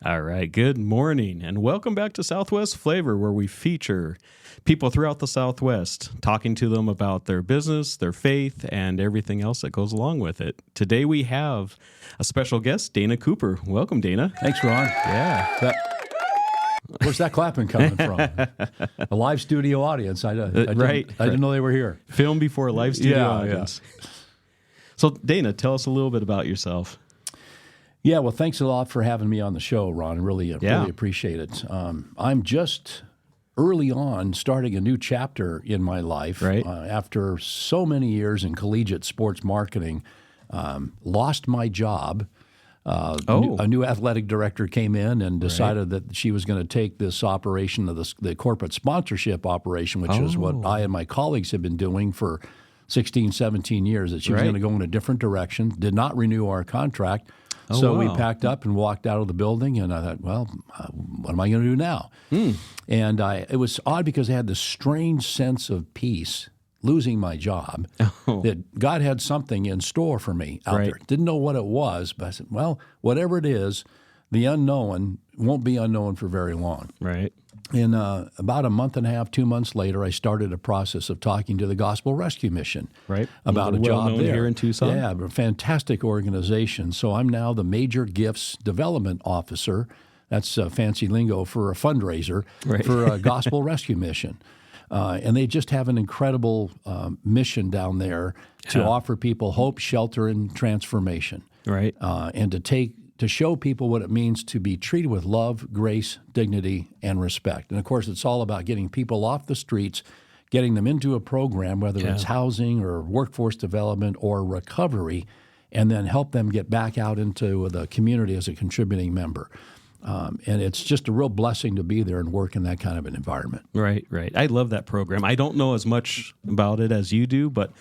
All right, good morning, and welcome back to Southwest Flavor, where we feature people throughout the Southwest, talking to them about their business, their faith, and everything else that goes along with it. Today we have a special guest, Dana Cooper. Welcome, Dana. Thanks, Ron. Yeah. Where's that clapping coming from? A live studio audience. I didn't know they were here. Film before a live studio Yeah, audience. So, Dana, tell us a little bit about yourself. Yeah, well, thanks a lot for having me on the show, Ron. Really appreciate it. I'm just early on starting a new chapter in my life. Right. After so many years in collegiate sports marketing, lost my job. A new athletic director came in and decided that she was going to take this operation of the corporate sponsorship operation, which is what I and my colleagues have been doing for 16, 17 years, that she was going to go in a different direction, did not renew our contract. So we packed up and walked out of the building, and I thought, well, what am I going to do now? And it was odd because I had this strange sense of peace losing my job, that God had something in store for me out there. Didn't know what it was, but I said, well, whatever it is, the unknown won't be unknown for very long. Right. And about a month and a half, 2 months later, I started a process of talking to the Gospel Rescue Mission about a job there. Here in Tucson. Yeah, a fantastic organization. So I'm now the Major Gifts Development Officer. That's fancy lingo for a fundraiser for a Gospel Rescue Mission. And they just have an incredible mission down there to offer people hope, shelter, and transformation. Right. And to show people what it means to be treated with love, grace, dignity, and respect. And, of course, it's all about getting people off the streets, getting them into a program, whether it's housing or workforce development or recovery, and then help them get back out into the community as a contributing member. And it's just a real blessing to be there and work in that kind of an environment. Right. I love that program. I don't know as much about it as you do, but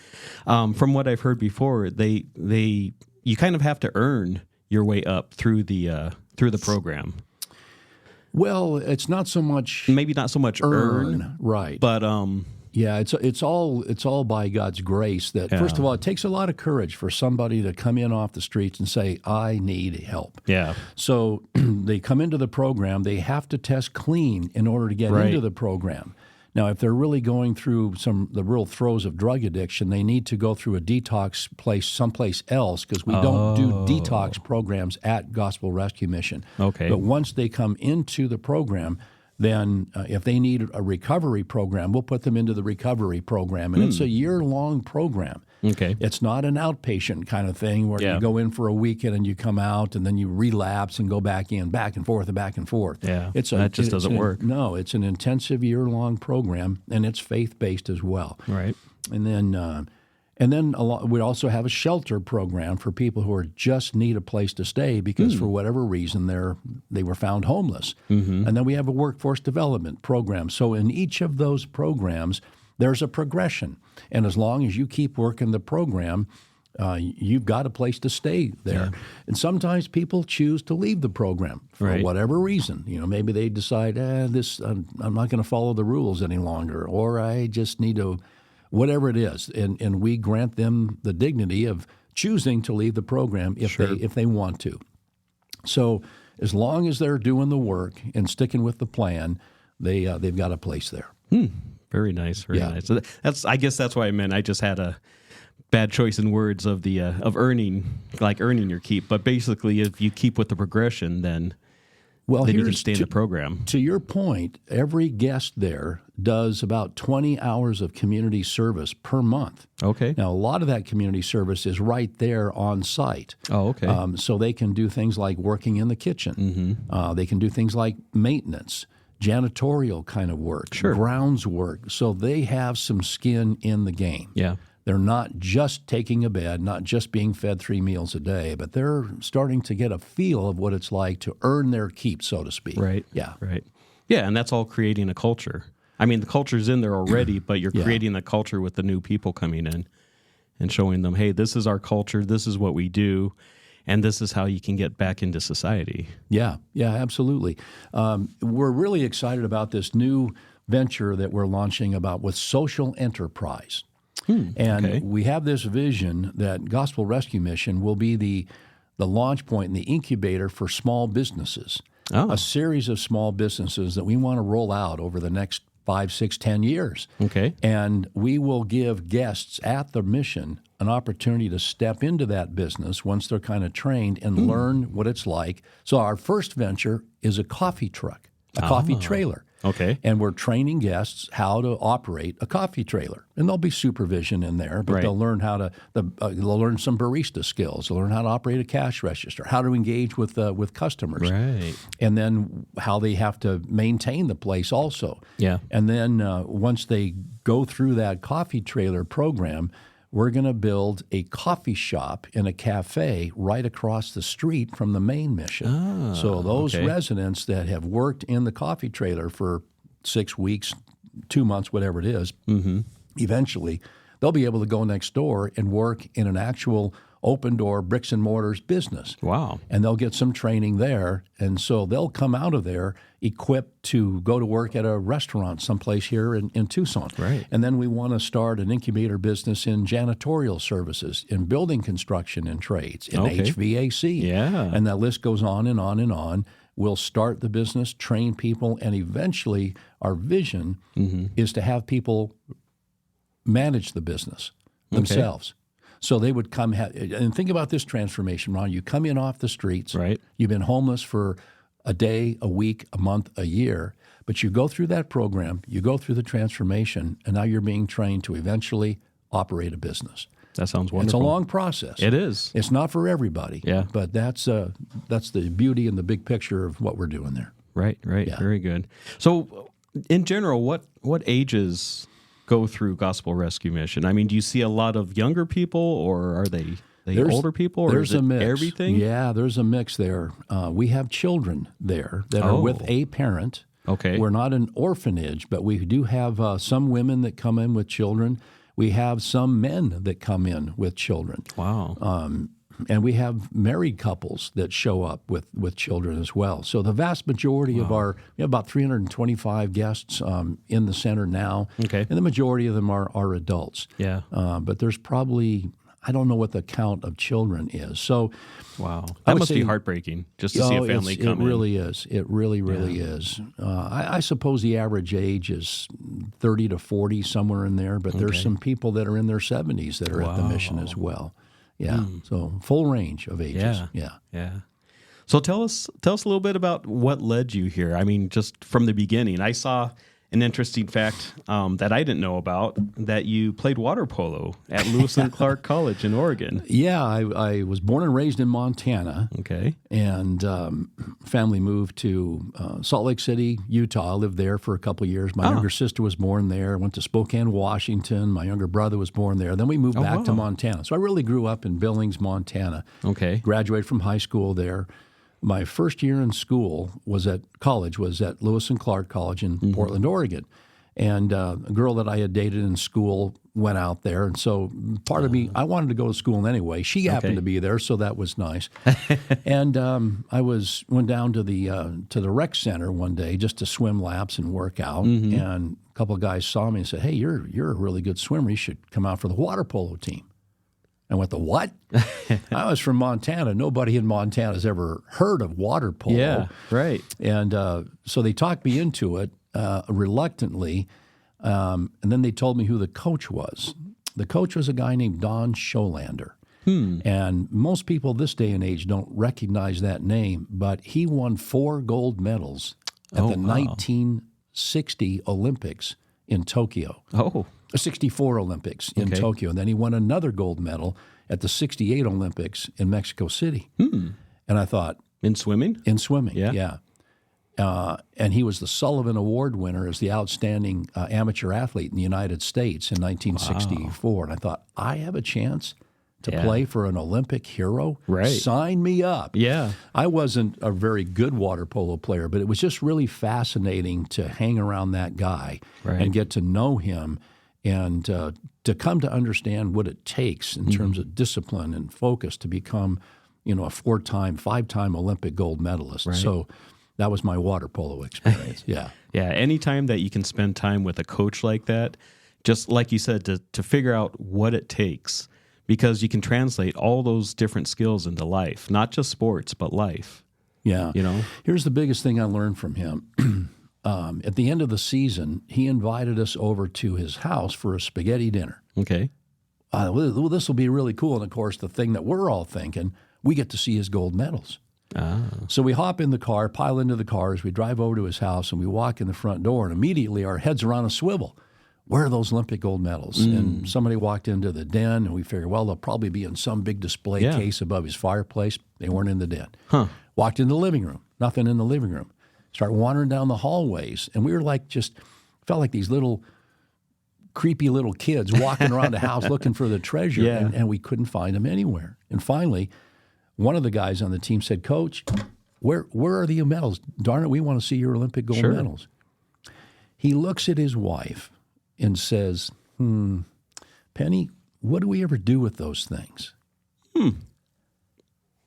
from what I've heard before, you kind of have to earn your way up through the program. Well, it's not so much maybe not so much earn, right? But yeah, it's all by God's grace. That first of all, it takes a lot of courage for somebody to come in off the streets and say, "I need help." Yeah. So they come into the program. They have to test clean in order to get into the program. Now, if they're really going through the real throes of drug addiction, they need to go through a detox place someplace else, because we don't do detox programs at Gospel Rescue Mission. Okay. But once they come into the program, then if they need a recovery program, we'll put them into the recovery program. And it's a year-long program. Okay. It's not an outpatient kind of thing where you go in for a weekend and you come out and then you relapse and go back in, back and forth and back and forth. Yeah, that just doesn't work. No, it's an intensive year-long program, and it's faith-based as well. Right. And then we also have a shelter program for people who just need a place to stay because for whatever reason they were found homeless. And then we have a workforce development program. So in each of those programs, there's a progression. And as long as you keep working the program, you've got a place to stay there. Yeah. And sometimes people choose to leave the program for whatever reason. Maybe they decide, I'm not going to follow the rules any longer, or I just need to, whatever it is. And we grant them the dignity of choosing to leave the program if they want to. So as long as they're doing the work and sticking with the plan, they've got a place there. Very nice, very nice. So I guess that's what I meant. I just had a bad choice in words of the of earning your keep. But basically, if you keep with the progression, then you can stay in the program. To your point, every guest there does about 20 hours of community service per month. Okay. Now, a lot of that community service is right there on site. Oh, okay. So they can do things like working in the kitchen. They can do things like maintenance, janitorial kind of work, grounds work. So they have some skin in the game. Yeah. They're not just taking a bed, not just being fed 3 meals a day, but they're starting to get a feel of what it's like to earn their keep, so to speak. Right. Yeah. Right. Yeah, and that's all creating a culture. I mean, the culture's in there already, but you're creating the culture with the new people coming in and showing them, hey, this is our culture, this is what we do, and this is how you can get back into society. Yeah, absolutely. We're really excited about this new venture that we're launching with social enterprise. And we have this vision that Gospel Rescue Mission will be the launch point and the incubator for small businesses. a series of small businesses that we want to roll out over the next 5, 6, 10 years. Okay. And we will give guests at the mission an opportunity to step into that business once they're kind of trained and learn what it's like. So our first venture is a coffee truck, a coffee trailer. Okay. And we're training guests how to operate a coffee trailer. And there'll be supervision in there, but they'll learn how to they'll learn some barista skills. They'll learn how to operate a cash register, how to engage with customers, Right. and then how they have to maintain the place also. Yeah. And then once they go through that coffee trailer program, we're going to build a coffee shop and a cafe right across the street from the main mission. So those residents that have worked in the coffee trailer for 6 weeks, 2 months, whatever it is, eventually they'll be able to go next door and work in an actual open door bricks and mortars business. Wow. And they'll get some training there. And so they'll come out of there equipped to go to work at a restaurant someplace here in Tucson. Right. And then we want to start an incubator business in janitorial services, in building construction and trades, in HVAC. Yeah. And that list goes on and on and on. We'll start the business, train people, and eventually our vision is to have people manage the business themselves. So they would come, and think about this transformation, Ron. You come in off the streets. Right. You've been homeless for a day, a week, a month, a year, but you go through that program, you go through the transformation, and now you're being trained to eventually operate a business. That sounds wonderful. It's a long process. It is. It's not for everybody. Yeah. But that's the beauty and the big picture of what we're doing there. Right. Yeah. Very good. So, in general, what ages go through Gospel Rescue Mission? I mean, do you see a lot of younger people, or are they older people, or there's is it a mix. Everything? Yeah, there's a mix there. We have children there that are with a parent. Okay. We're not an orphanage, but we do have some women that come in with children. We have some men that come in with children. Wow. And we have married couples that show up with children as well. So the vast majority of we have about 325 guests in the center now. Okay. And the majority of them are adults. Yeah. But there's probably, I don't know what the count of children is. So wow. That must be heartbreaking just to see a family come in. It really is. It really is. I suppose the average age is 30 to 40, somewhere in there. But there's some people that are in their 70s that are at the mission as well. Yeah, so full range of ages. Yeah. So tell us a little bit about what led you here. I mean, just from the beginning, I saw an interesting fact that I didn't know about, that you played water polo at Lewis and Clark College in Oregon. Yeah, I was born and raised in Montana. Okay. And family moved to Salt Lake City, Utah. I lived there for a couple of years. My younger sister was born there. Went to Spokane, Washington. My younger brother was born there. Then we moved back to Montana. So I really grew up in Billings, Montana. Okay. Graduated from high school there. My first year in school was at Lewis and Clark College in Portland, Oregon. And a girl that I had dated in school went out there. And so part of me, I wanted to go to school anyway. She happened to be there, so that was nice. And I went down to the rec center one day just to swim laps and work out. And a couple of guys saw me and said, "Hey, you're a really good swimmer. You should come out for the water polo team." I went, "The what?" I was from Montana. Nobody in Montana has ever heard of water polo. Yeah, right. And so they talked me into it reluctantly, and then they told me who the coach was. The coach was a guy named Don Scholander. And most people this day and age don't recognize that name, but he won 4 gold medals at the 1960 Olympics in Tokyo. 64 Olympics in Tokyo. And then he won another gold medal at the 68 Olympics in Mexico City. And I thought... In swimming? In swimming, yeah. And he was the Sullivan Award winner as the outstanding amateur athlete in the United States in 1964. And I thought, I have a chance to play for an Olympic hero? Right. Sign me up. Yeah. I wasn't a very good water polo player, but it was just really fascinating to hang around that guy and get to know him. And to come to understand what it takes in terms of discipline and focus to become, a 4-time, 5-time Olympic gold medalist. Right. So that was my water polo experience. Yeah. Anytime that you can spend time with a coach like that, just like you said, to figure out what it takes, because you can translate all those different skills into life, not just sports, but life. Yeah. You know? Here's the biggest thing I learned from him. At the end of the season, he invited us over to his house for a spaghetti dinner. Okay. Well, this will be really cool. And, of course, the thing that we're all thinking, we get to see his gold medals. So we hop in the car, pile into the cars, we drive over to his house, and we walk in the front door, and immediately our heads are on a swivel. Where are those Olympic gold medals? And somebody walked into the den, and we figured, well, they'll probably be in some big display case above his fireplace. They weren't in the den. Walked in the living room. Nothing in the living room. Start wandering down the hallways, and we were like felt like these little creepy little kids walking around the house looking for the treasure, and we couldn't find them anywhere. And finally, one of the guys on the team said, Coach, where are the medals? Darn it, we want to see your Olympic gold medals. He looks at his wife and says, Penny, what do we ever do with those things?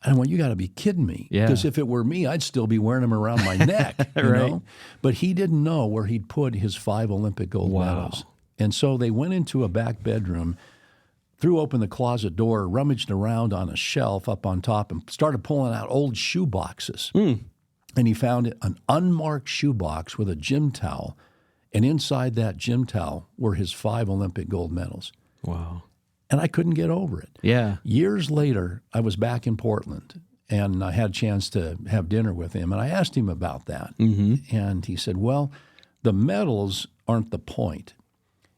And well, you got to be kidding me. Because if it were me, I'd still be wearing them around my neck. You know? But he didn't know where he'd put his 5 Olympic gold medals. And so they went into a back bedroom, threw open the closet door, rummaged around on a shelf up on top, and started pulling out old shoe boxes. And he found an unmarked shoe box with a gym towel. And inside that gym towel were his 5 Olympic gold medals. Wow. And I couldn't get over it. Yeah. Years later, I was back in Portland, and I had a chance to have dinner with him. And I asked him about that. And he said, well, the medals aren't the point.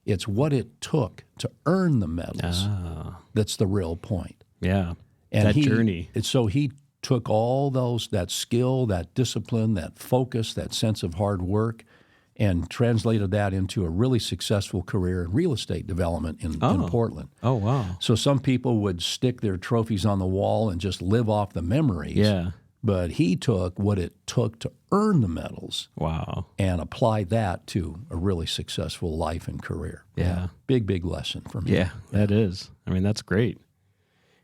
It's what it took to earn the medals that's the real point. Yeah, and that journey. So he took all that skill, that discipline, that focus, that sense of hard work, and translated that into a really successful career in real estate development in Portland. Oh, wow. So some people would stick their trophies on the wall and just live off the memories. Yeah. But he took what it took to earn the medals. Wow. And applied that to a really successful life and career. Yeah. Big, big lesson for me. Yeah, that is. I mean, that's great.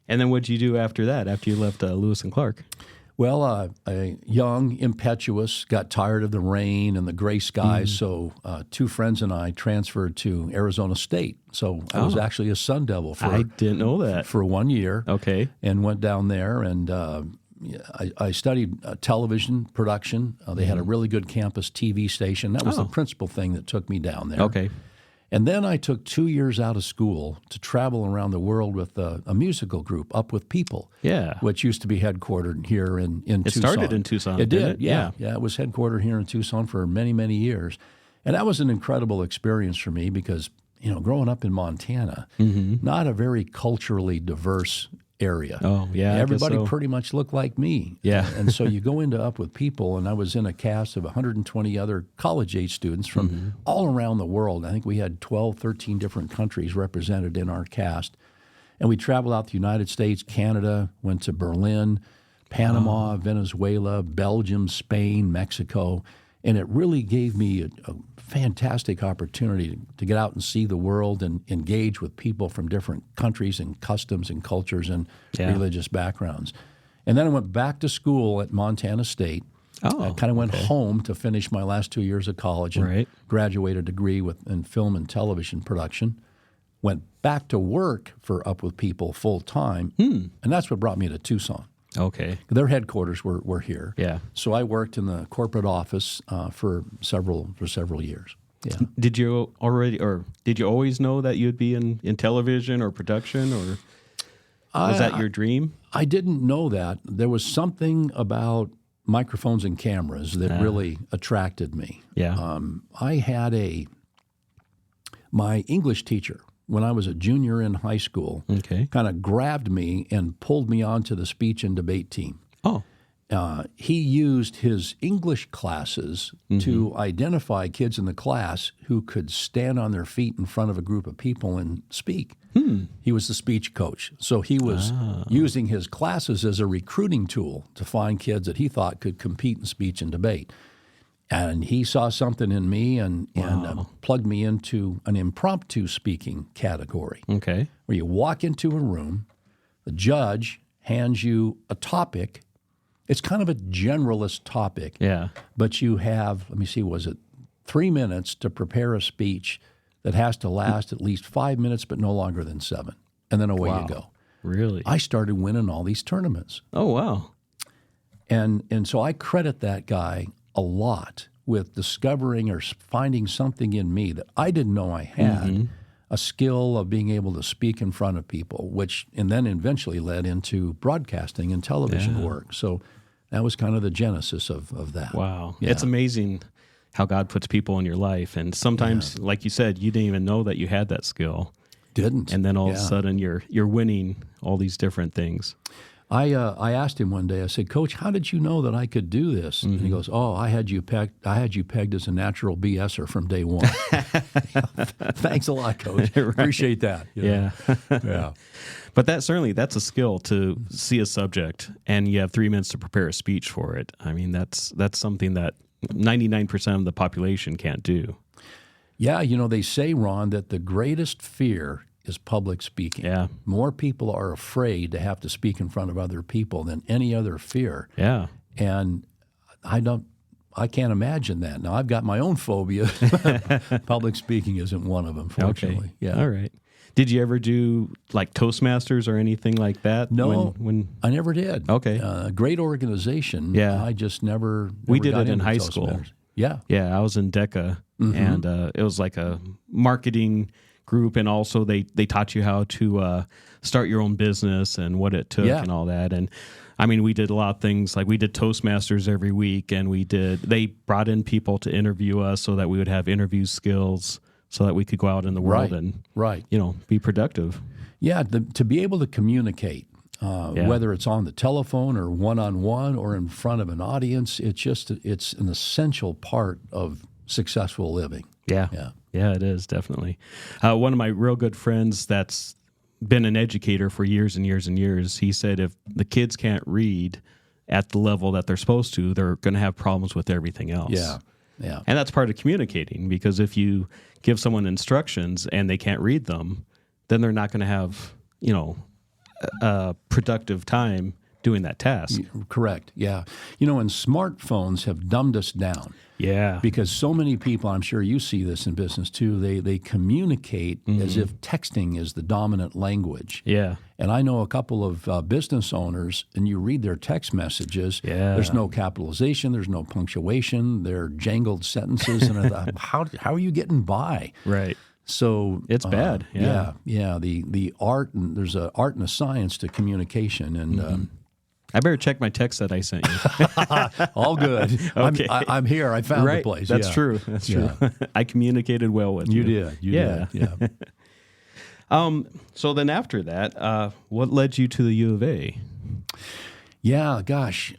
And then what did you do after that, after you left Lewis and Clark? Well, young, impetuous, got tired of the rain and the gray skies, so 2 friends and I transferred to Arizona State. So I was actually a Sun Devil I didn't know that. For 1 year. Okay. And went down there, and I studied television production. They had a really good campus TV station. That was the principal thing that took me down there. Okay. And then I took 2 years out of school to travel around the world with a musical group, Up With People, which used to be headquartered here in Tucson. It started in Tucson, It didn't did, yeah. It was headquartered here in Tucson for many, many years. And that was an incredible experience for me because, growing up in Montana, not a very culturally diverse area. Oh, yeah. Everybody pretty much looked like me. Yeah. And so you go into Up With People, and I was in a cast of 120 other college-age students from all around the world. I think we had 12, 13 different countries represented in our cast. And we traveled out the United States, Canada, went to Berlin, Panama, Venezuela, Belgium, Spain, Mexico. And it really gave me a fantastic opportunity to get out and see the world and engage with people from different countries and customs and cultures and religious backgrounds. And then I went back to school at Montana State. I kind of went home to finish my last 2 years of college and graduate a degree in film and television production. Went back to work for Up With People full time, and that's what brought me to Tucson. Okay. Their headquarters were here. Yeah. So I worked in the corporate office for several years. Yeah. Did you always know that you'd be in television or production, or was that your dream? I didn't know that. There was something about microphones and cameras that really attracted me. Yeah. I had my English teacher when I was a junior in high school, kind of grabbed me and pulled me onto the speech and debate team. Oh. He used his English classes to identify kids in the class who could stand on their feet in front of a group of people and speak. He was the speech coach. So he was using his classes as a recruiting tool to find kids that he thought could compete in speech and debate. And he saw something in me and plugged me into an impromptu speaking category. Okay. Where you walk into a room, the judge hands you a topic. It's kind of a generalist topic. Yeah. But you have, 3 minutes to prepare a speech that has to last at least 5 minutes, but no longer than 7. And then away you go. Really? I started winning all these tournaments. Oh, wow. And so I credit that guy a lot with discovering or finding something in me that I didn't know I had, a skill of being able to speak in front of people, and then eventually led into broadcasting and television work. So that was kind of the genesis of that. Wow. Yeah. It's amazing how God puts people in your life. And sometimes, like you said, you didn't even know that you had that skill. Didn't. And then all of a sudden you're winning all these different things. I asked him one day, I said, Coach, how did you know that I could do this? And he goes, I had you pegged as a natural BSer from day one. Thanks a lot, Coach. Right. Appreciate that. Yeah. Yeah. But that's a skill to see a subject and you have 3 minutes to prepare a speech for it. I mean, that's something that 99% of the population can't do. Yeah, they say, Ron, that the greatest fear is public speaking. Yeah. More people are afraid to have to speak in front of other people than any other fear. Yeah. And I can't imagine that. Now, I've got my own phobia. Public speaking isn't one of them, fortunately. Okay. Yeah. All right. Did you ever do like Toastmasters or anything like that? No, when I never did. Okay. Great organization. Yeah. I just never we did got it in into high Toastmasters. school. Yeah. Yeah, I was in DECA, and it was like a marketing group, and also they taught you how to start your own business and what it took and all that. And I mean, we did a lot of things, like we did Toastmasters every week, and they brought in people to interview us so that we would have interview skills so that we could go out in the world and be productive. Yeah, to be able to communicate, whether it's on the telephone or one-on-one or in front of an audience, it's an essential part of successful living. Yeah, it is, definitely. One of my real good friends that's been an educator for years and years and years, he said if the kids can't read at the level that they're supposed to, they're going to have problems with everything else. Yeah. And that's part of communicating, because if you give someone instructions and they can't read them, then they're not going to have, a productive time doing that task. Correct, yeah. And smartphones have dumbed us down. Yeah. Because so many people, I'm sure you see this in business too, they communicate as if texting is the dominant language. Yeah. And I know a couple of business owners, and you read their text messages, there's no capitalization, there's no punctuation, they're jangled sentences, and I thought, how are you getting by? Right. So it's bad. Yeah. The art, and there's an art and a science to communication, and I better check my text that I sent you. all good. Okay. I'm here. I found the place. That's true. That's true. I communicated well with you. You did. Yeah. So then after that, what led you to the U of A? Yeah, gosh.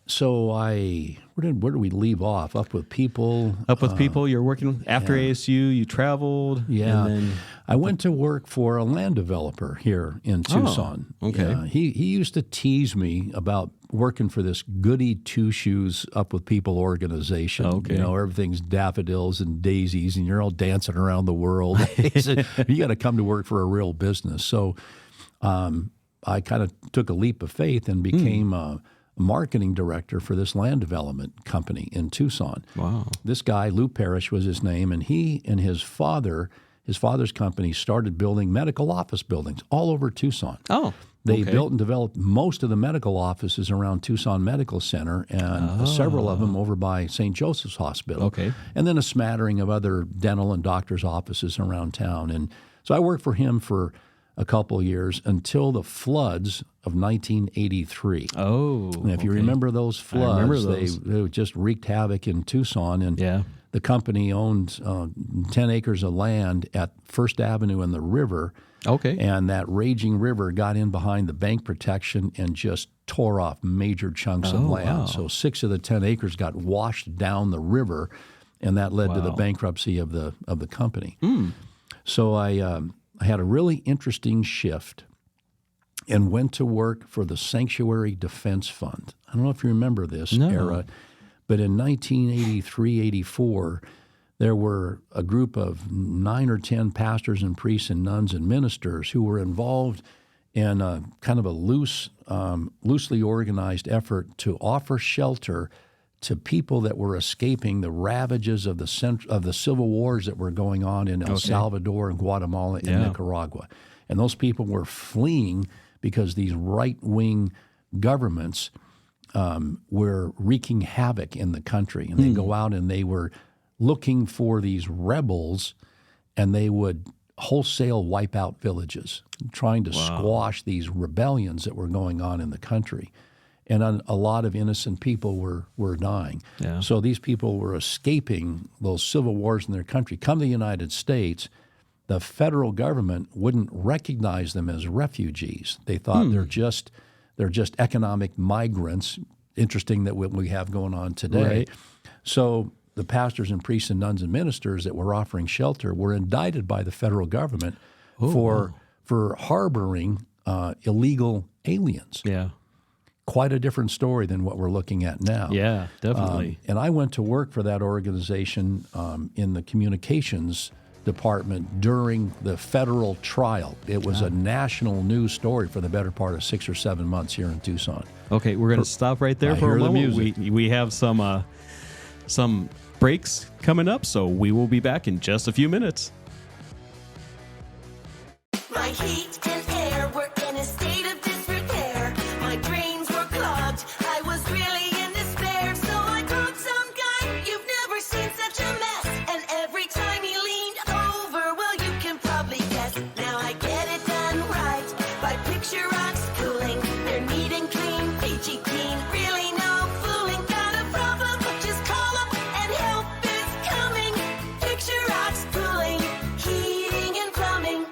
So where did we leave off? Up with people. Up with people. You're working after ASU. You traveled. Yeah. And then, I went to work for a land developer here in Tucson. Okay. Yeah, he used to tease me about working for this goody two-shoes Up with People organization. Okay. Everything's daffodils and daisies, and you're all dancing around the world. He said, you got to come to work for a real business. So I kind of took a leap of faith and became a marketing director for this land development company in Tucson. Wow. This guy, Lou Parrish was his name, and he and his father's company started building medical office buildings all over Tucson. Oh, They built and developed most of the medical offices around Tucson Medical Center, and several of them over by St. Joseph's Hospital. Okay. And then a smattering of other dental and doctor's offices around town. And so I worked for him for a couple of years until the floods of 1983. Oh, And if you remember those floods, I remember those. They just wreaked havoc in Tucson. And the company owned 10 acres of land at First Avenue and the river. Okay. And that raging river got in behind the bank protection and just tore off major chunks of land. Wow. So 6 of the 10 acres got washed down the river, and that led to the bankruptcy of the company. So I had a really interesting shift and went to work for the Sanctuary Defense Fund. I don't know if you remember this era, but in 1983-84, there were a group of 9 or 10 pastors and priests and nuns and ministers who were involved in a kind of a loosely organized effort to offer shelter to people that were escaping the ravages of the civil wars that were going on in El Salvador and Guatemala and Nicaragua. And those people were fleeing because these right-wing governments were wreaking havoc in the country. And they go out and they were looking for these rebels, and they would wholesale wipe out villages, trying to squash these rebellions that were going on in the country. And a lot of innocent people were dying. Yeah. So these people were escaping those civil wars in their country. Come to the United States, the federal government wouldn't recognize them as refugees. They thought they're just economic migrants. Interesting that what we have going on today. Right. So the pastors and priests and nuns and ministers that were offering shelter were indicted by the federal government for harboring illegal aliens. Yeah. Quite a different story than what we're looking at now. Yeah, definitely. And I went to work for that organization in the communications department during the federal trial. It was a national news story for the better part of 6 or 7 months here in Tucson. Okay, we're going to stop right there for a moment. We have some breaks coming up, so we will be back in just a few minutes. My heat and air were in a state of disrepair. My drains were clogged. I was really in despair. So I called some guy. You've never seen such a mess. And every time he leaned over, well, you can probably guess. Now I get it done right by Picture Rocks Cooling. They're neat and clean, peachy clean. Really no fooling. Got a problem? Just call up and help is coming. Picture Rocks Cooling, heating and plumbing.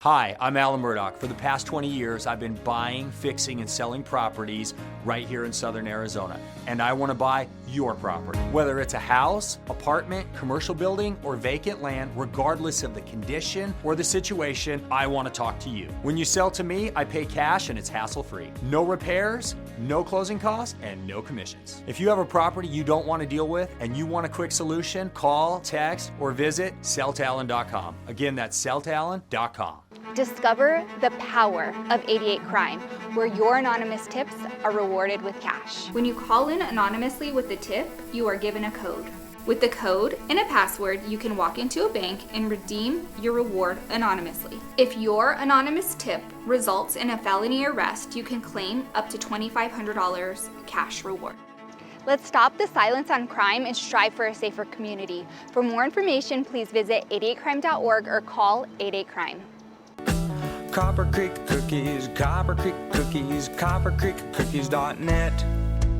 Hi, I'm Alan Murdoch. For the past 20 years, I've been buying, fixing, and selling properties right here in southern Arizona. And I want to buy your property. Whether it's a house, apartment, commercial building, or vacant land, regardless of the condition or the situation, I want to talk to you. When you sell to me, I pay cash and it's hassle-free. No repairs, no closing costs, and no commissions. If you have a property you don't want to deal with and you want a quick solution, call, text, or visit selltoalan.com. Again, that's selltoalan.com. Discover the power of 88 Crime, where your anonymous tips are rewarded with cash. When you call in anonymously with a tip, you are given a code. With the code and a password, you can walk into a bank and redeem your reward anonymously. If your anonymous tip results in a felony arrest, you can claim up to $2,500 cash reward. Let's stop the silence on crime and strive for a safer community. For more information, please visit 88crime.org or call 88crime. Copper Creek Cookies, Copper Creek Cookies, coppercreekcookies.net.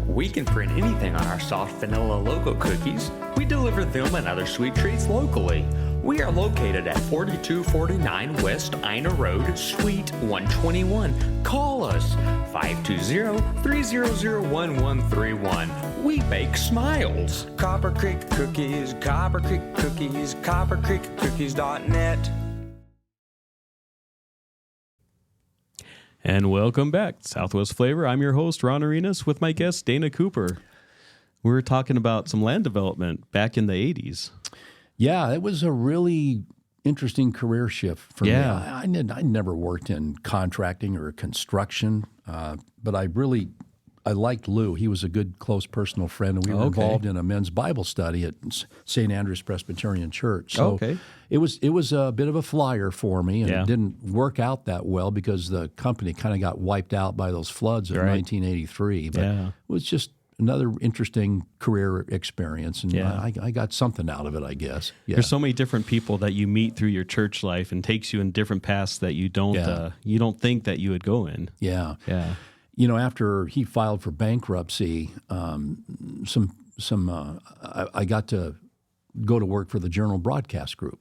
We can print anything on our soft vanilla logo cookies. We deliver them and other sweet treats locally. We are located at 4249 West Ina Road, Suite 121. Call us 520-300-1131. We bake smiles. Copper Creek Cookies, Copper Creek Cookies, coppercreekcookies.net. And welcome back, Southwest Flavor. I'm your host, Ron Arenas, with my guest, Dana Cooper. We were talking about some land development back in the 80s. Yeah, it was a really interesting career shift for me. Yeah. I never worked in contracting or construction, but I liked Lou. He was a good, close personal friend, and we were involved in a men's Bible study at St. Andrew's Presbyterian Church. So it was a bit of a flyer for me, and it didn't work out that well because the company kind of got wiped out by those floods of 1983. But it was just another interesting career experience, and I got something out of it, I guess. Yeah. There's so many different people that you meet through your church life and takes you in different paths that you don't think that you would go in. Yeah. Yeah. You know, after he filed for bankruptcy, I got to go to work for the Journal Broadcast Group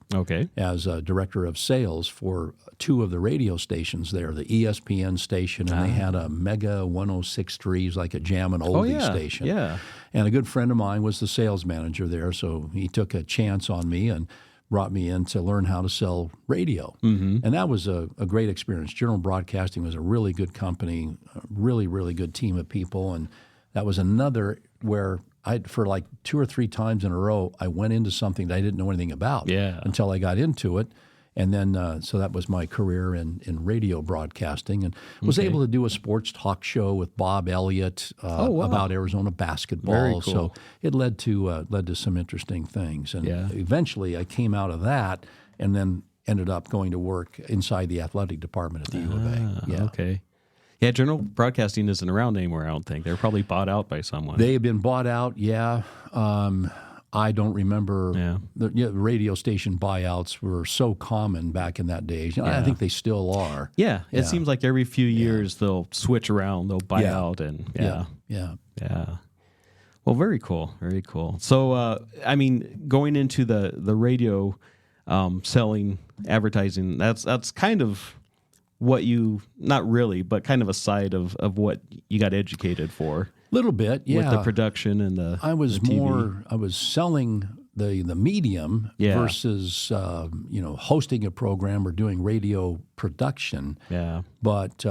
as a director of sales for two of the radio stations there, the ESPN station, and they had a Mega 106.3, like a jam and oldie station. Yeah. And a good friend of mine was the sales manager there, so he took a chance on me and brought me in to learn how to sell radio. Mm-hmm. And that was a great experience. Journal Broadcasting was a really good company, a really, really good team of people. And that was another where for like 2 or 3 times in a row, I went into something that I didn't know anything about until I got into it. And then, so that was my career in radio broadcasting, and was able to do a sports talk show with Bob Elliott about Arizona basketball. Very cool. So it led to some interesting things. And eventually I came out of that and then ended up going to work inside the athletic department at the U of A. Okay. Yeah, General Broadcasting isn't around anymore, I don't think. They're probably bought out by someone. They have been bought out, yeah. I don't remember. Yeah. The radio station buyouts were so common back in that day. I think they still are. Yeah, it seems like every few years they'll switch around, they'll buy out, and Yeah. Well, very cool, very cool. So, I mean, going into the radio selling, advertising, that's kind of what you, not really, but kind of a side of what you got educated for. Little bit, yeah. With the production and the I was the TV. I was selling the medium versus hosting a program or doing radio production. Yeah. But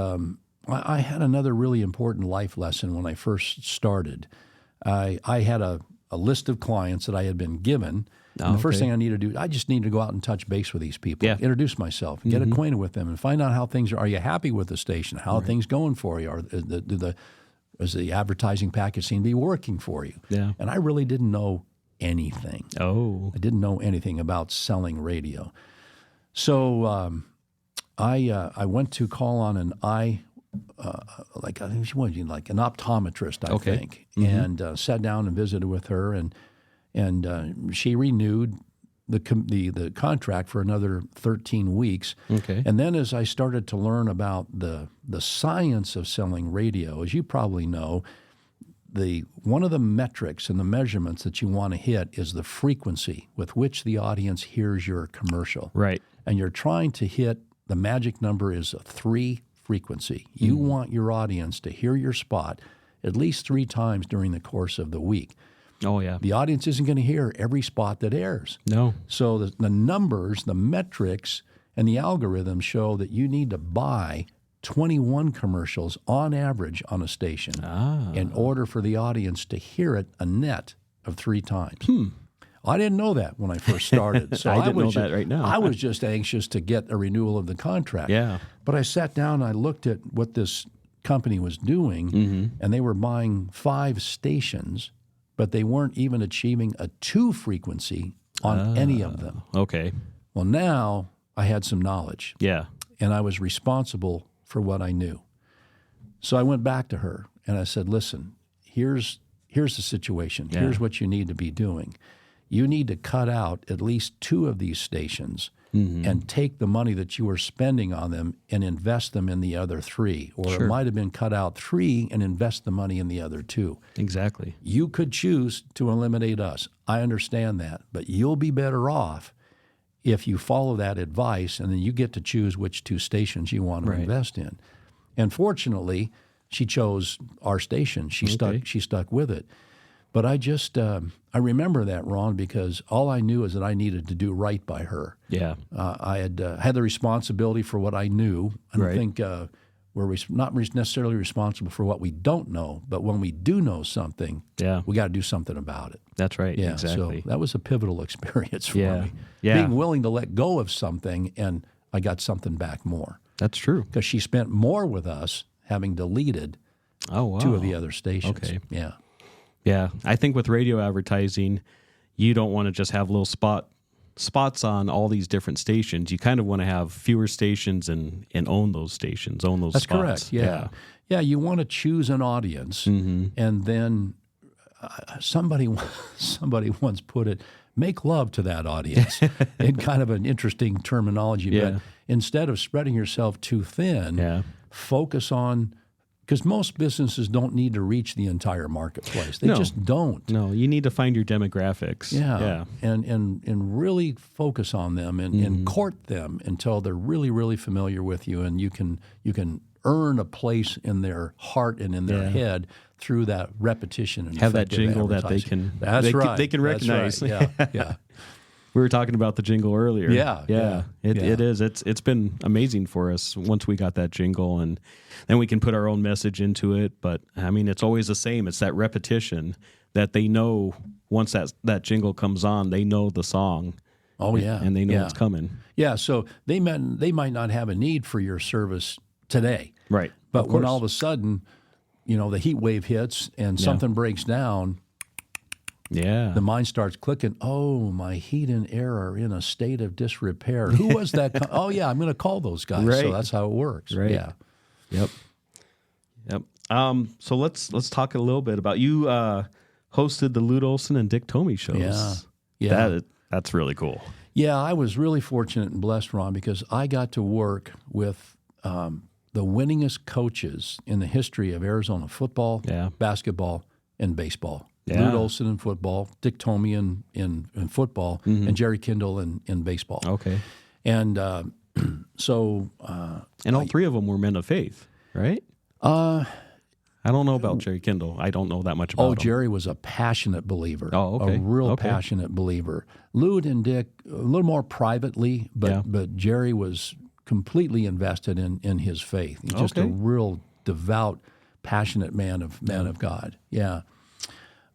I had another really important life lesson when I first started. I had a list of clients that I had been given. And the first thing I needed to do, I just needed to go out and touch base with these people, introduce myself, get acquainted with them, and find out how things are. Are you happy with the station? How are things going for you? Does the advertising package seem to be working for you? Yeah. And I really didn't know anything. Oh. I didn't know anything about selling radio. So I went to call on an like an optometrist, I think, and sat down and visited with her, and she renewed the contract for another 13 weeks. Okay. And then as I started to learn about the science of selling radio, as you probably know, one of the metrics and the measurements that you want to hit is the frequency with which the audience hears your commercial. Right. And you're trying to hit, the magic number is a 3 frequency. You want your audience to hear your spot at least 3 times during the course of the week. Oh, yeah. The audience isn't going to hear every spot that airs. No. So the numbers, the metrics, and the algorithms show that you need to buy 21 commercials on average on a station in order for the audience to hear it a net of 3 times. I didn't know that when I first started. So I didn't know that right now. I was just anxious to get a renewal of the contract. Yeah. But I sat down and I looked at what this company was doing, and they were buying 5 stations, but they weren't even achieving a 2 frequency on any of them. Okay. Well, now I had some knowledge, Yeah. and I was responsible for what I knew. So I went back to her and I said, listen, here's the situation. Yeah. Here's what you need to be doing. You need to cut out at least 2 of these stations and take the money that you are spending on them and invest them in the other 3. Or it might have been cut out 3 and invest the money in the other 2. Exactly. You could choose to eliminate us. I understand that. But you'll be better off if you follow that advice, and then you get to choose which 2 stations you want to invest in. And fortunately, she chose our station. She stuck with it. But I just I remember that, Ron, because all I knew is that I needed to do right by her. Yeah. I had the responsibility for what I knew. I don't think we're not necessarily responsible for what we don't know, but when we do know something, we got to do something about it. That's right. Yeah, Exactly. so that was a pivotal experience for me. Yeah. Being willing to let go of something, and I got something back more. That's true. Because she spent more with us, having deleted 2 of the other stations. Okay. Yeah. Yeah, I think with radio advertising, you don't want to just have little spots on all these different stations. You kind of want to have fewer stations and own those stations, own those That's spots. correct, yeah. You want to choose an audience, and then somebody once put it, make love to that audience in kind of an interesting terminology. But instead of spreading yourself too thin, focus on... Because most businesses don't need to reach the entire marketplace. They just don't. No, you need to find your demographics. Yeah. And really focus on them and court them until they're really, really familiar with you, and you can earn a place in their heart and in their head through that repetition and have that effective jingle that they advertising. can That's right. they can recognize. That's right. Yeah. We were talking about the jingle earlier. Yeah. It is. It's been amazing for us once we got that jingle, and then we can put our own message into it. But I mean, it's always the same. It's that repetition that they know. Once that jingle comes on, they know the song. Oh yeah, and they know it's coming. Yeah, so they might not have a need for your service today, right? But when all of a sudden, the heat wave hits and something breaks down. Yeah. The mind starts clicking. Oh, my heat and air are in a state of disrepair. Who was that? Oh, yeah, I'm going to call those guys. Right. So that's how it works. Right. Yeah. Yep. Yep. So let's talk a little bit about you. Hosted the Lute Olson and Dick Tomey shows. Yeah. That's really cool. Yeah, I was really fortunate and blessed, Ron, because I got to work with the winningest coaches in the history of Arizona football, basketball, and baseball. Yeah. Lute Olson in football, Dick Tomey in football, and Jerry Kindle in baseball. Okay. And so... and all three of them were men of faith, right? I don't know about Jerry Kindle. I don't know that much about him. Jerry was a passionate believer. Oh, okay. A real passionate believer. Lute and Dick, a little more privately, but Jerry was completely invested in his faith. He's just a real devout, passionate man of God. Yeah.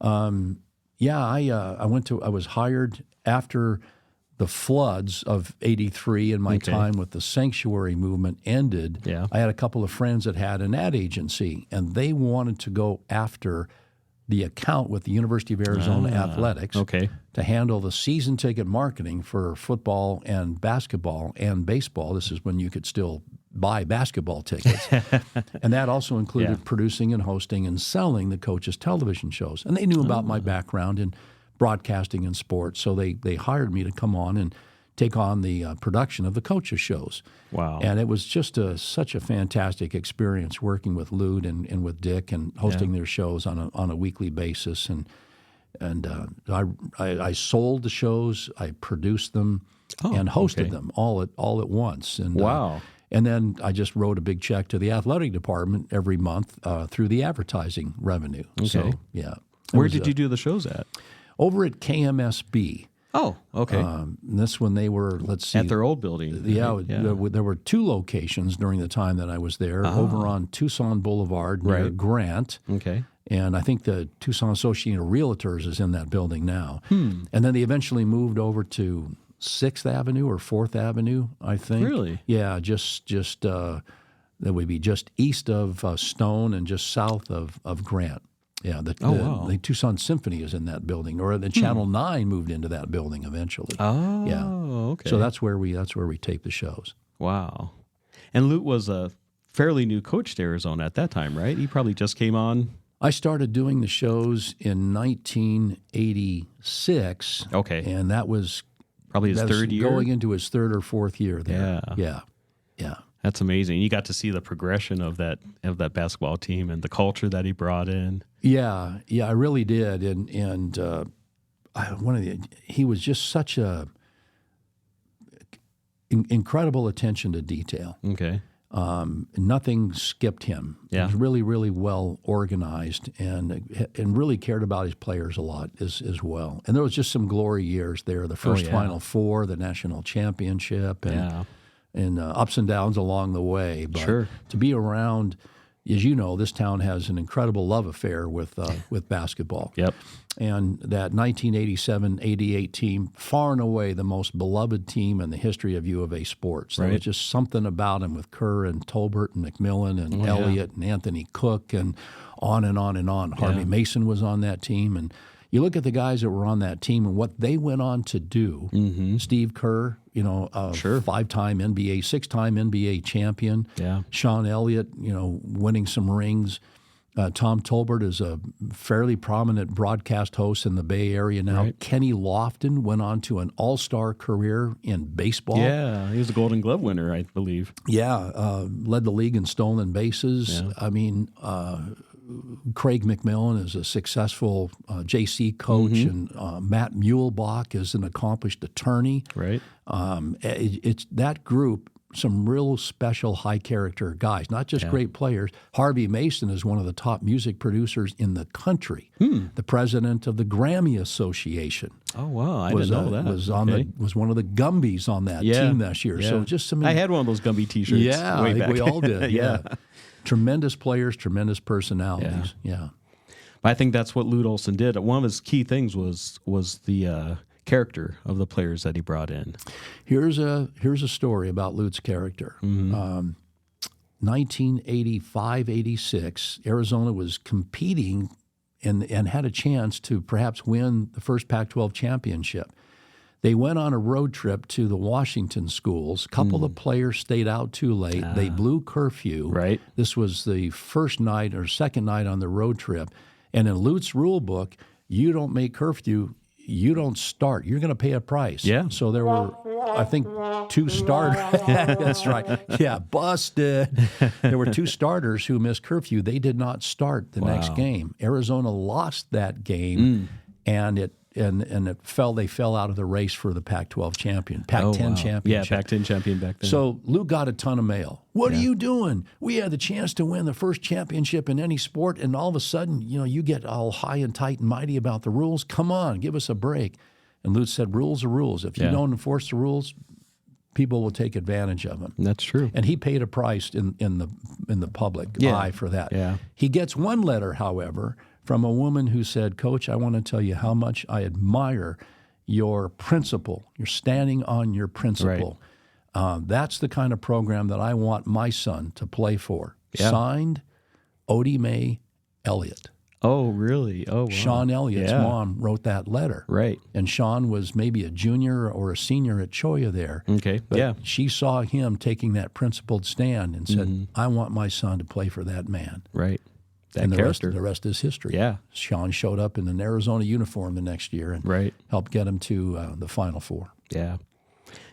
I was hired after the floods of '83 and my time with the sanctuary movement ended. Yeah. I had a couple of friends that had an ad agency, and they wanted to go after the account with the University of Arizona Athletics to handle the season ticket marketing for football and basketball and baseball. This is when you could still buy basketball tickets. And that also included producing and hosting and selling the coaches' television shows. And they knew about my background in broadcasting and sports, so they hired me to come on and take on the production of the coaches' shows. Wow. And it was just such a fantastic experience working with Lute and with Dick and hosting their shows on a weekly basis. And I sold the shows, I produced them, and hosted them all at once. And wow. And then I just wrote a big check to the athletic department every month through the advertising revenue. Okay. So, yeah. Where did you do the shows at? Over at KMSB. Oh, okay. This when they were, let's see. At their old building. Yeah, there were two locations during the time that I was there, over on Tucson Boulevard near Grant. Okay. And I think the Tucson Association of Realtors is in that building now. And then they eventually moved over to 6th Avenue or 4th Avenue, I think. Really? Yeah, just that would be just east of Stone and just south of Grant. Yeah, the Tucson Symphony is in that building, or the Channel 9 moved into that building eventually. Oh, yeah. Okay. So that's where we tape the shows. Wow. And Lute was a fairly new coach to Arizona at that time, right? He probably just came on. I started doing the shows in 1986. Okay. And that was probably his third year, going into his third or fourth year there. Yeah. That's amazing. You got to see the progression of that basketball team and the culture that he brought in. Yeah, I really did. And he was just such a incredible attention to detail. Okay. Nothing skipped him. Yeah. He was really, really well organized and really cared about his players a lot as well. And there was just some glory years there. The first Final Four, the national championship, and ups and downs along the way. But to be around, as you know, this town has an incredible love affair with basketball. Yep. And that 1987-88 team, far and away the most beloved team in the history of U of A sports. There was just something about him with Kerr and Tolbert and McMillan and Elliott and Anthony Cook and on and on and on. Harvey Mason was on that team. And you look at the guys that were on that team and what they went on to do. Steve Kerr, five-time NBA, six-time NBA champion. Yeah. Sean Elliott, winning some rings. Tom Tolbert is a fairly prominent broadcast host in the Bay Area now. Right. Kenny Lofton went on to an all-star career in baseball. Yeah, he was a Golden Glove winner, I believe. Yeah, led the league in stolen bases. Yeah. I mean, Craig McMillan is a successful JC coach, and Matt Muehlbach is an accomplished attorney. Right. It's that group, some real special high-character guys, not just great players. Harvey Mason is one of the top music producers in the country, the president of the Grammy Association. Oh, wow. I didn't know that. Was one of the Gumbies on that team this year. Yeah. So just I had one of those Gumby T-shirts. Yeah, way I think back. we all did. Yeah. Tremendous players, tremendous personalities. Yeah. But I think that's what Lute Olson did. One of his key things was the character of the players that he brought in. Here's a story about Lute's character. 1985-86, Arizona was competing and had a chance to perhaps win the first Pac-12 championship. They went on a road trip to the Washington schools. A couple of players stayed out too late. They blew curfew. Right. This was the first night or second night on the road trip. And in Lute's rule book, you don't make curfew, you don't start. You're going to pay a price. Yeah. So there were, I think, 2 starters. That's right. Yeah, busted. There were 2 starters who missed curfew. They did not start the next game. Arizona lost that game, and they fell out of the race for the Pac-12 champion, Pac-10 championship. Yeah, Pac-10 champion back then. So Lou got a ton of mail. What are you doing? We had the chance to win the first championship in any sport, and all of a sudden, you get all high and tight and mighty about the rules. Come on, give us a break. And Lou said, rules are rules. If you don't enforce the rules, people will take advantage of them. That's true. And he paid a price in the public eye for that. Yeah. He gets one letter, however, from a woman who said, Coach, I want to tell you how much I admire your principle. You're standing on your principle. That's the kind of program that I want my son to play for. Yeah. Signed, Odie Mae Elliott. Oh, really? Oh, wow. Sean Elliott's mom wrote that letter. Right. And Sean was maybe a junior or a senior at Cholla there. Okay, But she saw him taking that principled stand and said, I want my son to play for that man. Right. That And the character. rest is history. Yeah. Sean showed up in an Arizona uniform the next year and helped get him to the Final Four. Yeah.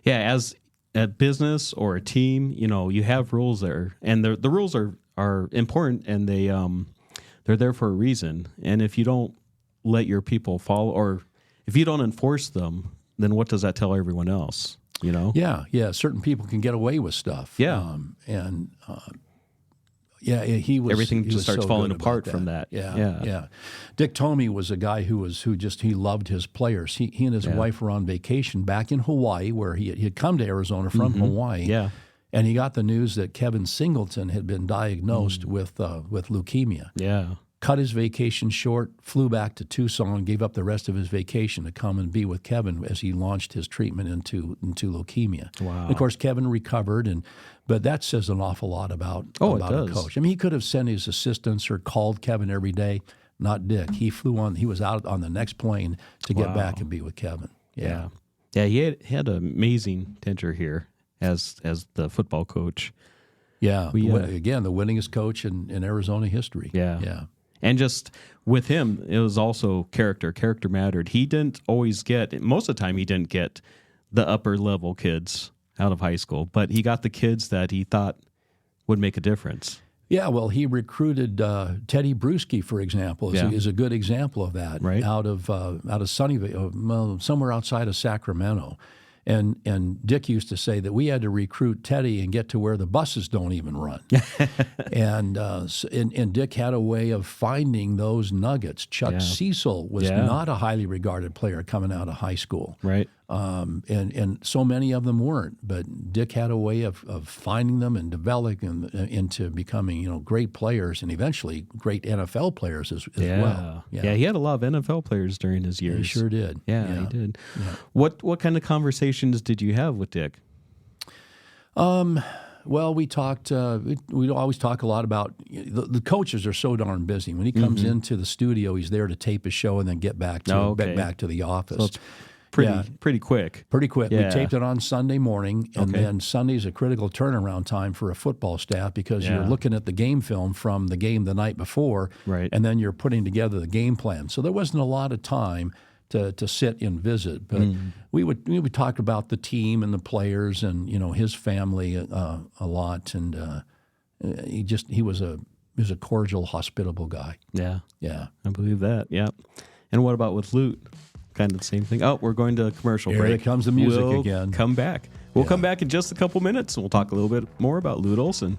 Yeah, as a business or a team, you have rules there. And the rules are important, and they're there for a reason. And if you don't let your people follow, or if you don't enforce them, then what does that tell everyone else? Yeah. Certain people can get away with stuff. Yeah. He was. Everything he just was starts so falling good apart about from that. Yeah. Dick Tomey was a guy who loved his players. He and his wife were on vacation back in Hawaii, where he had come to Arizona from Hawaii. Yeah. And he got the news that Kevin Singleton had been diagnosed with leukemia. Yeah. Cut his vacation short, flew back to Tucson, gave up the rest of his vacation to come and be with Kevin as he launched his treatment into leukemia. Wow. And of course, Kevin recovered, but that says an awful lot about a coach. I mean, he could have sent his assistants or called Kevin every day. Not Dick. He flew on. He was out on the next plane to get back and be with Kevin. Yeah. He had an amazing tenure here as the football coach. Yeah. Again, the winningest coach in Arizona history. Yeah. And just with him, it was also character. Character mattered. He didn't always most of the time, he didn't get the upper level kids out of high school, but he got the kids that he thought would make a difference. Yeah, well, he recruited Teddy Bruschi, for example, is a good example of that. Right. Out of Sunnyvale, somewhere outside of Sacramento. And Dick used to say that we had to recruit Teddy and get to where the buses don't even run. and Dick had a way of finding those nuggets. Chuck Cecil was not a highly regarded player coming out of high school. Right. And so many of them weren't. But Dick had a way of finding them and developing them into becoming great players and eventually great NFL players as well. Yeah, he had a lot of NFL players during his years. He sure did. Yeah, he did. Yeah. What kind of conversations did you have with Dick? Well, we talked. We always talk a lot about the coaches are so darn busy. When he comes into the studio, he's there to tape his show and then get back to back to the office. So it's pretty quick. Pretty quick. Yeah. We taped it on Sunday morning, and then Sunday's a critical turnaround time for a football staff because you're looking at the game film from the game the night before, right, and then you're putting together the game plan. So there wasn't a lot of time to sit and visit, but we would talk about the team and the players and his family a lot, and he was a cordial, hospitable guy. Yeah, I believe that. Yeah, and what about with Lute? Kind of the same thing. Oh, we're going to a commercial break. Here comes the music again. Come back. We'll come back in just a couple minutes, and we'll talk a little bit more about Lute Olson.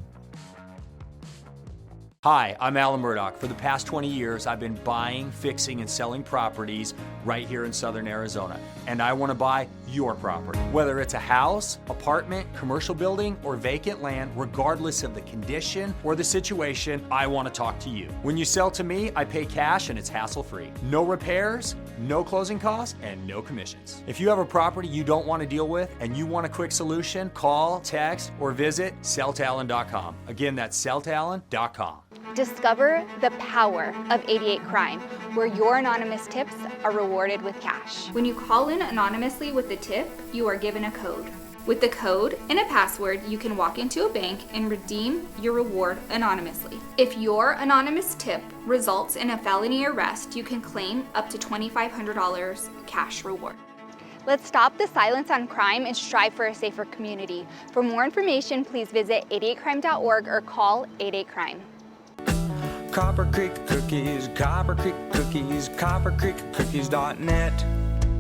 Hi, I'm Alan Murdoch. For the past 20 years, I've been buying, fixing, and selling properties right here in Southern Arizona. And I want to buy your property. Whether it's a house, apartment, commercial building, or vacant land, regardless of the condition or the situation, I want to talk to you. When you sell to me, I pay cash and it's hassle-free. No repairs, no closing costs, and no commissions. If you have a property you don't want to deal with and you want a quick solution, call, text, or visit selltalon.com. Again, that's selltalon.com. Discover the power of 88 Crime, where your anonymous tips are rewarded with cash. When you call in anonymously with a tip, you are given a code. With the code and a password, you can walk into a bank and redeem your reward anonymously. If your anonymous tip results in a felony arrest, you can claim up to $2,500 cash reward. Let's stop the silence on crime and strive for a safer community. For more information, please visit 88crime.org or call 88crime. Copper Creek Cookies, Copper Creek Cookies, coppercreekcookies.net.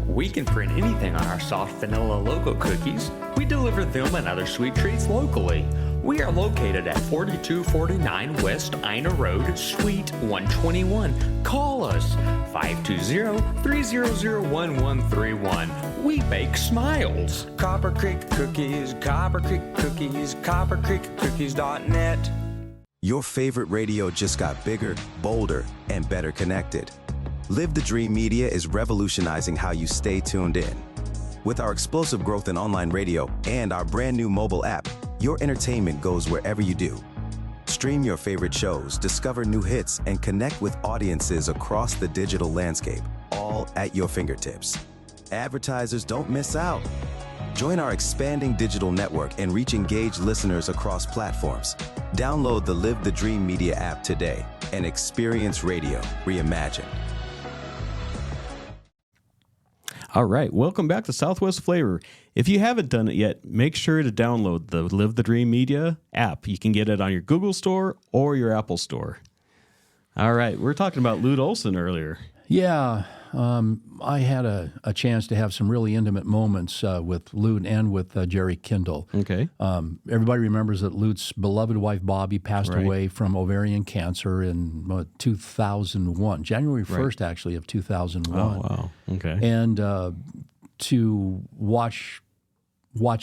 We can print anything on our soft vanilla logo cookies. We deliver them and other sweet treats locally. We are located at 4249 West Ina Road, Suite 121. Call us 520-300-1131. We bake smiles. Copper Creek Cookies, Copper Creek Cookies, coppercreekcookies.net. Your favorite radio just got bigger, bolder, and better connected. Live the Dream Media is revolutionizing how you stay tuned in. With our explosive growth in online radio and our brand new mobile app, your entertainment goes wherever you do. Stream your favorite shows, discover new hits, and connect with audiences across the digital landscape, all at your fingertips. Advertisers don't miss out. Join our expanding digital network and reach engaged listeners across platforms. Download the Live the Dream Media app today and experience radio reimagined. All right, welcome back to Southwest Flavor. If you haven't done it yet, make sure to download the Live the Dream Media app. You can get it on your Google Store or your Apple Store. All right, we were talking about Lute Olson earlier. Yeah, I had a chance to have some really intimate moments with Lute and with Jerry Kindle. Okay. Everybody remembers that Lute's beloved wife, Bobby, passed away from ovarian cancer in 2001, January 1st, actually, of 2001. Oh, wow. Okay. And to watch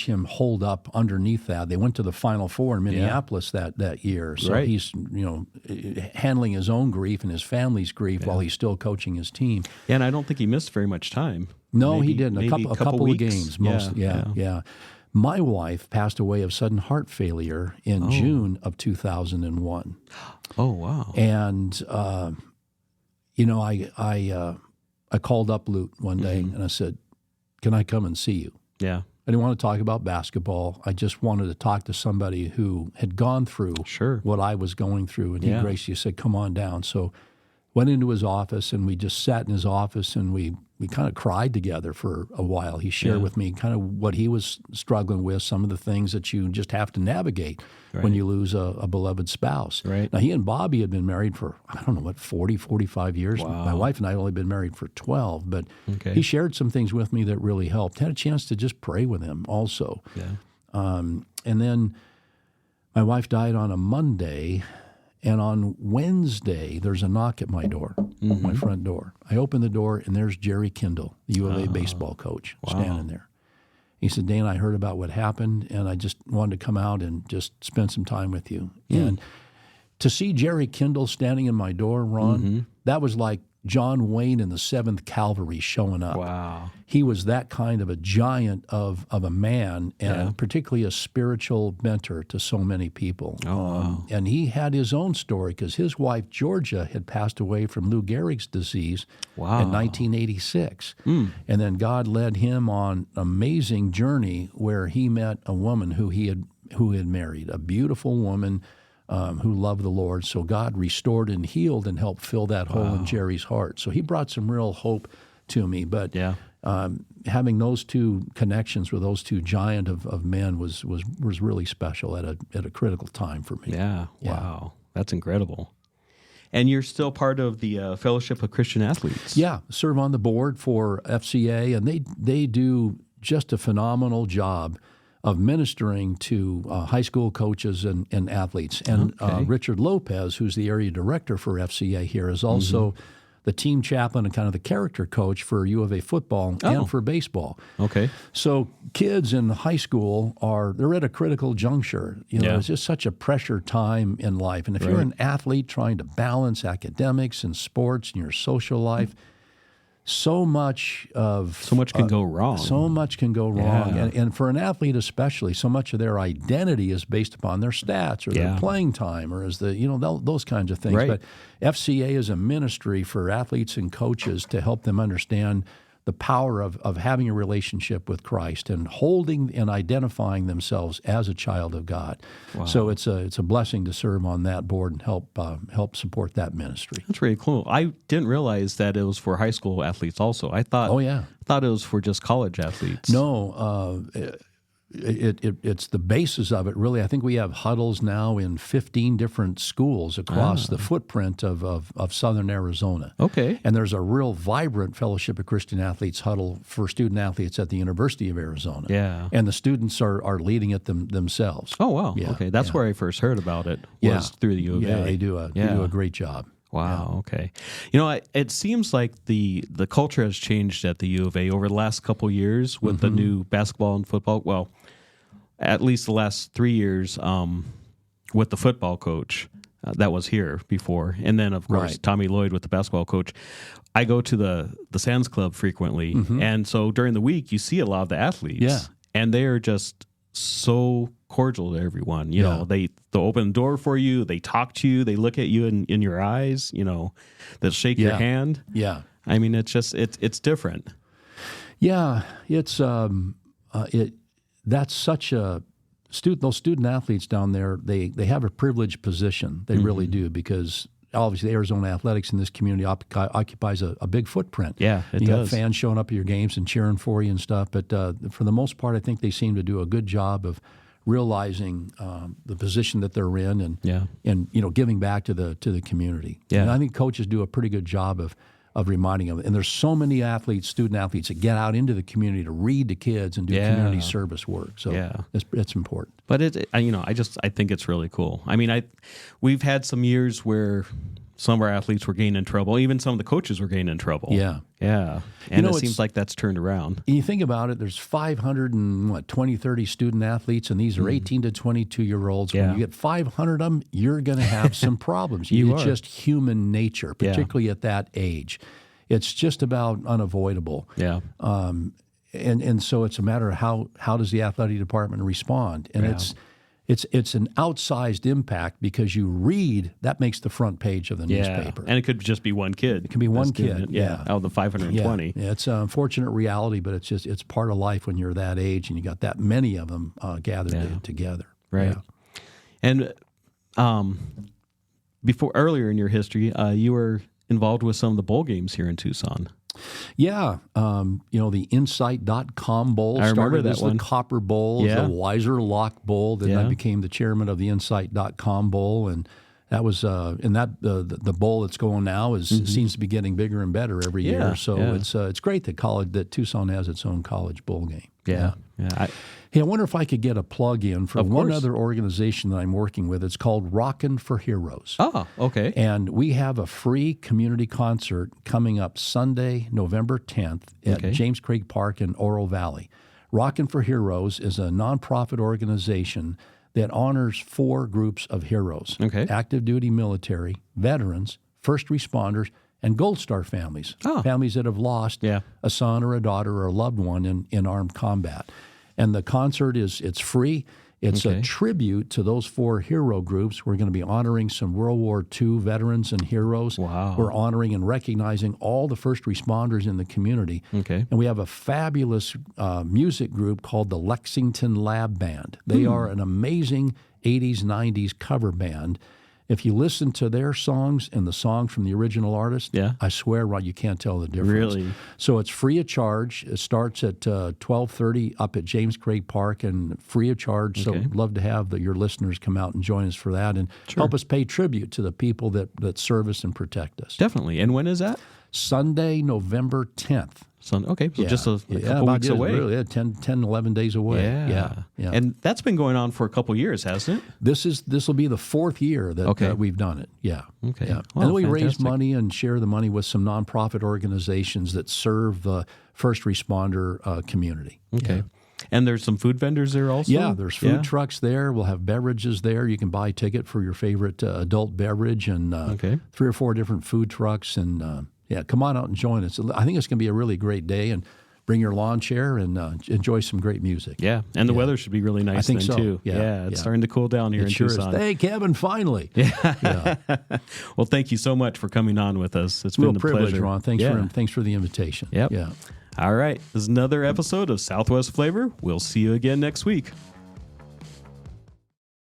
him hold up underneath that. They went to the Final Four in Minneapolis that year. So he's, handling his own grief and his family's grief while he's still coaching his team. Yeah, and I don't think he missed very much time. No, he didn't. A couple of weeks. games. Yeah. My wife passed away of sudden heart failure in June of 2001. Oh, wow. And, I called up Lute one day and I said, "Can I come and see you?" Yeah. I didn't want to talk about basketball. I just wanted to talk to somebody who had gone through what I was going through. And he graciously said, "Come on down." So went into his office, and we just sat in his office, and we kind of cried together for a while. He shared with me kind of what he was struggling with, some of the things that you just have to navigate when you lose a beloved spouse. Right. Now, he and Bobby had been married for, 40, 45 years. Wow. My wife and I had only been married for 12, but he shared some things with me that really helped. Had a chance to just pray with him also. Yeah. And then my wife died on a Monday, and on Wednesday, there's a knock at my door, my front door. I open the door, and there's Jerry Kindle, the U of A baseball coach, standing there. He said, "Dan, I heard about what happened, and I just wanted to come out and just spend some time with you." And to see Jerry Kindle standing in my door, Ron, that was like John Wayne in the 7th Cavalry showing up. Wow. He was that kind of a giant of a man, and particularly a spiritual mentor to so many people. Wow. And he had his own story because his wife, Georgia, had passed away from Lou Gehrig's disease in 1986. And then God led him on an amazing journey where he met a woman who he had married, a beautiful woman who loved the Lord. So God restored and healed and helped fill that hole in Jerry's heart. So he brought some real hope to me. But having those two connections with those two giant of men was really special at a critical time for me. Yeah. Wow. That's incredible. And you're still part of the Fellowship of Christian Athletes. Yeah, serve on the board for FCA, and they do just a phenomenal job of ministering to high school coaches and athletes. And Richard Lopez, who's the area director for FCA here, is also the team chaplain and kind of the character coach for U of A football and for baseball. Okay. So kids in high school they're at a critical juncture. It's just such a pressure time in life. And if you're an athlete trying to balance academics and sports and your social life, so much can go wrong. So much can go wrong. Yeah. And for an athlete especially, so much of their identity is based upon their stats or their playing time or those kinds of things. Right. But FCA is a ministry for athletes and coaches to help them understand the power of having a relationship with Christ and holding and identifying themselves as a child of God. Wow. So it's a blessing to serve on that board and help support that ministry. That's really cool. I didn't realize that it was for high school athletes also. I thought it was for just college athletes. No, it's the basis of it, really. I think we have huddles now in 15 different schools across the footprint of southern Arizona. Okay. And there's a real vibrant Fellowship of Christian Athletes huddle for student athletes at the University of Arizona. Yeah. And the students are leading it themselves. Oh, wow. Yeah, Okay. That's where I first heard about it, was through the U of A. Yeah, they do a great job. Wow. Okay. You know, it seems like the culture has changed at the U of A over the last couple of years with the new basketball and football. Well, at least the last 3 years with the football coach that was here before, and then of course Tommy Lloyd with the basketball coach. I go to the Sands Club frequently, and so during the week you see a lot of the athletes, and they are just so cordial to everyone. You know, they'll open the door for you, they talk to you, they look at you in your eyes, you know, they'll shake your hand. Yeah. I mean, it's just, it's different. Yeah. It's, that's such a, those student athletes down there, they have a privileged position. They really do, because obviously Arizona athletics in this community occupies a big footprint. Yeah, it you does. got fans showing up at your games and cheering for you and stuff. But for the most part, I think they seem to do a good job of realizing the position that they're in and giving back to the community. Yeah. And I think coaches do a pretty good job of reminding them. And there's so many student athletes that get out into the community to read to kids and do community service work. So it's important. But I think it's really cool. I mean, we've had some years where some of our athletes were getting in trouble. Even some of the coaches were getting in trouble. Yeah. Yeah. And it seems like that's turned around. You think about it, there's 520, 30 student athletes, and these are 18 to 22-year-olds. Yeah. When you get 500 of them, you're going to have some problems. It's just human nature, particularly at that age. It's just about unavoidable. Yeah. And so it's a matter of how does the athletic department respond? And it's an outsized impact because you read, that makes the front page of the newspaper. And it could just be one kid. It can be one kid, out of the 520. Yeah, it's an unfortunate reality, but it's part of life when you're that age and you got that many of them gathered together. Right. Yeah. And earlier in your history, you were involved with some of the bowl games here in Tucson. Yeah, the Insight.com Bowl I remember started that as one. the Copper Bowl, the Weiser Lock Bowl. Then I became the chairman of the Insight.com Bowl, and that was the bowl that's going now seems to be getting bigger and better every year. So it's great that Tucson has its own college bowl game. Yeah. Hey, I wonder if I could get a plug in for one other organization that I'm working with. It's called Rockin' for Heroes. Oh, okay. And we have a free community concert coming up Sunday, November 10th at James Craig Park in Oro Valley. Rockin' for Heroes is a nonprofit organization that honors 4 groups of heroes: active duty military, veterans, first responders, and Gold Star families, families that have lost a son or a daughter or a loved one in armed combat. And the concert it's free. It's a tribute to those 4 hero groups. We're going to be honoring some World War II veterans and heroes. Wow. We're honoring and recognizing all the first responders in the community. Okay. And we have a fabulous music group called the Lexington Lab Band. They are an amazing 80s, 90s cover band. If you listen to their songs and the songs from the original artist, I swear, Ron, you can't tell the difference. Really? So it's free of charge. It starts at 12:30 up at James Craig Park, and free of charge. So I'd love to have your listeners come out and join us for that and help us pay tribute to the people that serve us and protect us. Definitely. And when is that? Sunday, November 10th. Okay, so just a couple weeks away. Really, 10, 11 days away. Yeah. And that's been going on for a couple years, hasn't it? This will be the 4th year that we've done it. Yeah. Okay. Yeah. Well, and we raise fantastic. money and share the money with some nonprofit organizations that serve the first responder community. Okay. Yeah. And there's some food vendors there also? Yeah, there's food trucks there. We'll have beverages there. You can buy a ticket for your favorite adult beverage and 3 or 4 different food trucks. And Yeah, come on out and join us. I think it's going to be a really great day, and bring your lawn chair and enjoy some great music. Yeah, and the weather should be really nice I think then, so. too. Yeah, it's starting to cool down here It in sure Tucson. is. Hey, Kevin, finally. Yeah. Well, thank you so much for coming on with us. It's Real been a privilege, pleasure. Ron. Thanks for the invitation. Yep. Yeah. All right. This is another episode of Southwest Flavor. We'll see you again next week.